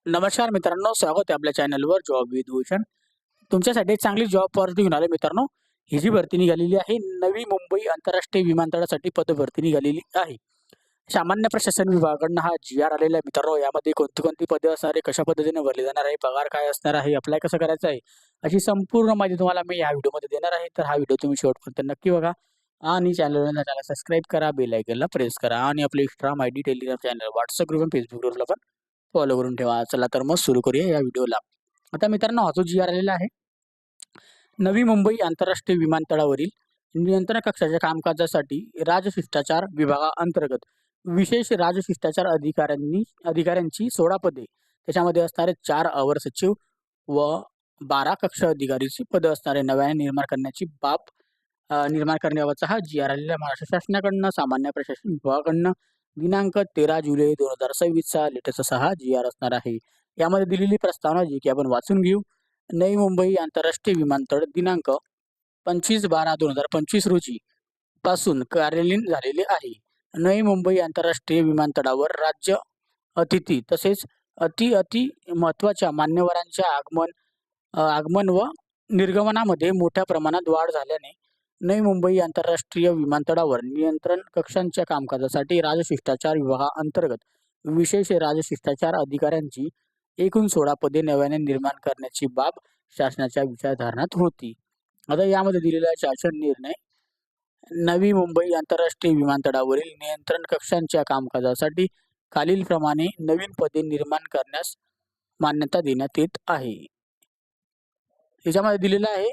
नमस्कार मित्रांनो, स्वागत आहे आपल्या चॅनलवर जॉब विथ भूषण. तुमच्यासाठी एक चांगली जॉब ऑपॉर्च्युनिटी घेऊन आलो मित्रांनो. ही जी भरती निघालेली आहे, नवी मुंबई आंतरराष्ट्रीय विमानतळासाठी पदभरती निघालेली आहे. सामान्य प्रशासन विभागाकडून हा जी-आर आलेला आहे मित्रांनो. यामध्ये कोणती कोणती पदे असणार आहे, कशा पद्धतीने भरली जाणार आहे, पगार काय असणार आहे, अप्लाय कसं करायचं आहे, अशी संपूर्ण माहिती तुम्हाला मी या व्हिडिओमध्ये देणार आहे. तर हा व्हिडिओ तुम्ही शेवटपर्यंत नक्की बघा आणि चॅनलला सबस्क्राईब करा, बेल आयकॉनला प्रेस करा आणि आपले Instagram ID, Telegram channel, WhatsApp group आणि फेसबुक ग्रुपला पण फॉलो करून ठेवा. चला तर मग सुरू करूया या व्हिडिओला. आता मित्रांनो, हा जो जी-आर आलेला आहे, नवी मुंबई आंतरराष्ट्रीय विमानतळावरील नियंत्रण कक्षाच्या कामकाजासाठी राजशिष्टाचार विभागाअंतर्गत विशेष राजशिष्टाचार अधिकाऱ्यांची 16 पदे, त्याच्यामध्ये असणारे 4 अवर सचिव व 12 कक्ष अधिकारीची पदं असणारे नव्याने निर्माण करण्याबाबतचा हा जी-आर आलेला महाराष्ट्र शासनाकडनं सामान्य प्रशासन विभागाकडनं दिनांक 13 जुलै 2026चा लेटेस्ट असा हा जी-आर असणार आहे. यामध्ये दिलेली प्रस्तावना जी की आपण वाचून घेऊ. नवी मुंबई आंतरराष्ट्रीय विमानतळ दिनांक 25/12/2025 रोजी पासून कार्यान्वित झालेले आहे. नवी मुंबई आंतरराष्ट्रीय विमानतळावर राज्य अतिथी तसेच अति महत्त्वाच्या मान्यवरांच्या आगमन व निर्गमनामध्ये मोठ्या प्रमाणात वाढ झाल्याने नवी मुंबई आंतरराष्ट्रीय विमानतळावर नियंत्रण कक्षांच्या कामकाजासाठी राजशिष्टाचार विभागाअंतर्गत विशेष राजशिष्टाचार अधिकाऱ्यांची एकूण 16 पदे नव्याने निर्माण करण्याची बाब शासनाच्या विचारधारणात होती. आता यामध्ये दिलेला शासन निर्णय नवी मुंबई आंतरराष्ट्रीय विमानतळावरील नियंत्रण कक्षांच्या कामकाजासाठी खालीलप्रमाणे नवीन पदे निर्माण करण्यास मान्यता देण्यात येत आहे. याच्यामध्ये दिलेलं आहे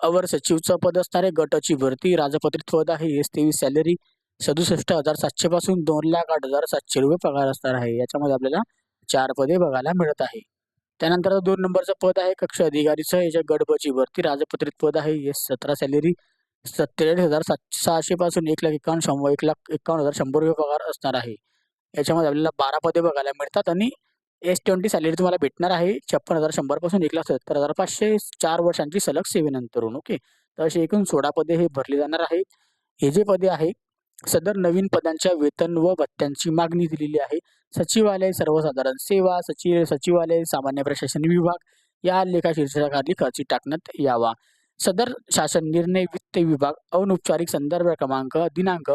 अवर सचिवचं पद असणारे गटाची भरती राजपत्रित पद आहे. S23 सॅलरी 67,700 पासून 2,08,700 रुपये पगार असणार आहे. याच्यामध्ये आपल्याला 4 पदे बघायला मिळत आहे. त्यानंतर 2 नंबरचं पद आहे कक्ष अधिकारीचं. याच्या गडबची भरती राजपत्रित पद आहे. S17 सॅलरी 47,600 पासून 1,51,100 रुपये पगार असणार आहे. याच्यामध्ये आपल्याला 12 पदे बघायला मिळतात आणि S20 सॅलरी तुम्हाला भेटणार आहे 56,100 पासून 1,70,500 4 वर्षांची सलग सेवेनंतरून. ओके, तर अशी एकूण 16 पदे हे भरली जाणार आहेत. हे जे पदे आहे सदर नवीन पदांच्या वेतन व भत्त्यांची मागणी दिलेली आहे. सचिवालय सर्वसाधारण सेवा, सचिवालय सामान्य प्रशासन विभाग या लेखा शीर्षकाखाली खर्ची टाकण्यात यावा. सदर शासन निर्णय वित्त विभाग अनौपचारिक संदर्भ क्रमांक दिनांक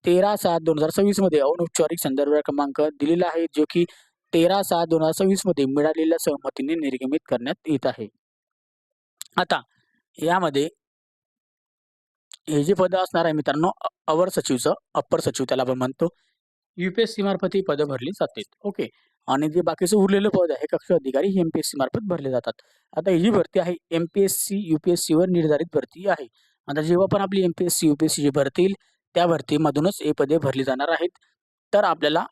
13/7/2026 मध्ये अनौपचारिक संदर्भ क्रमांक दिलेला आहे, जो की 13/7/2026 मध्ये मिळालेल्या सहमतीने निर्गमित करण्यात येत आहे. आता यामध्ये हे जे पद असणार आहे मित्रांनो, अवर सचिवचं, अप्पर सचिव त्याला आपण म्हणतो, UPSC मार्फत ही पदं भरली जातात. ओके, आणि जे बाकीचं उरलेलं पद आहे कक्ष अधिकारी हे MPSC मार्फत भरले जातात. आता ही जी भरती आहे MPSC UPSC वर निर्धारित भरती आहे. आता जेव्हा पण आपली MPSC UPSC जी भरतील त्या भरतीमधूनच हे पदे भरली जाणार आहेत. तर आपल्याला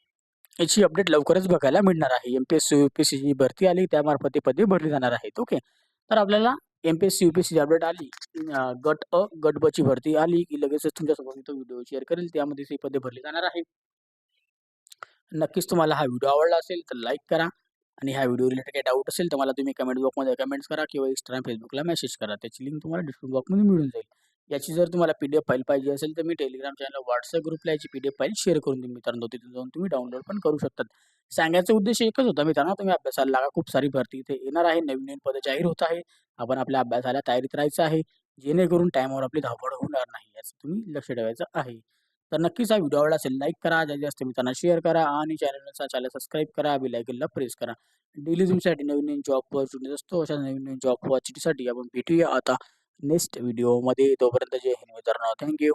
याची अपडेट लवकरच बघायला मिळणार आहे. MPSC UPSC जी भरती आली त्यामार्फत ते पदे भरली जाणार आहेत. ओके, तर आपल्याला MPSC UPSC ची अपडेट आली, गट ब ची भरती आली की लगेचच तुमच्यासोबत मी तो व्हिडिओ शेअर करेल. त्यामध्ये ही पदे भरली जाणार आहे. नक्कीच तुम्हाला हा व्हिडिओ आवडला असेल तर लाईक करा आणि ह्या व्हिडिओ रिलेटेड काही डाऊट असेल तर मला तुम्ही कमेंट बॉक्समध्ये कमेंट्स करा किंवा Instagram फेसबुकला मेसेज करा. त्याची लिंक तुम्हाला डिस्क्रिप्शन बॉक्समध्ये मिळून जाईल. याची जर तुम्हाला PDF फाईल पाहिजे असेल तर मी टेलिग्राम चॅनल, व्हॉट्सअप ग्रुपला याची PDF फाईल शेअर करून देईन मित्रांनो. तिथून जाऊन तुम्ही डाउनलोड पण करू शकतात. सांगायचा उद्देश एकच होता मित्रांनो, तुम्ही अभ्यासाला लागा. खूप सारी भरती इथे येणार आहे. नवीन पदं जाहीर होत आहे. आपण आपल्या अभ्यासाला तयारीत राहायचं आहे, जेणेकरून टाईमावर आपली धावपळ होणार नाही याचं तुम्ही लक्ष ठेवायचं आहे. तर नक्कीच हा व्हिडिओ आवडला असेल लाईक करा, जास्तीत जास्त मित्रांना शेअर करा आणि चॅनल सबस्क्राईब करा, बेल आयकॉनला प्रेस करा. डेली तुमच्यासाठी नवीन जॉब ऑपॉर्च्युनिटीज असतो. अशा नवीन जॉब ऑपॉर्च्युनिटीसाठी आपण भेटूया आता नेक्स्ट व्हिडिओमध्ये. तोपर्यंत जय हिंद मित्रांनो. थँक्यू.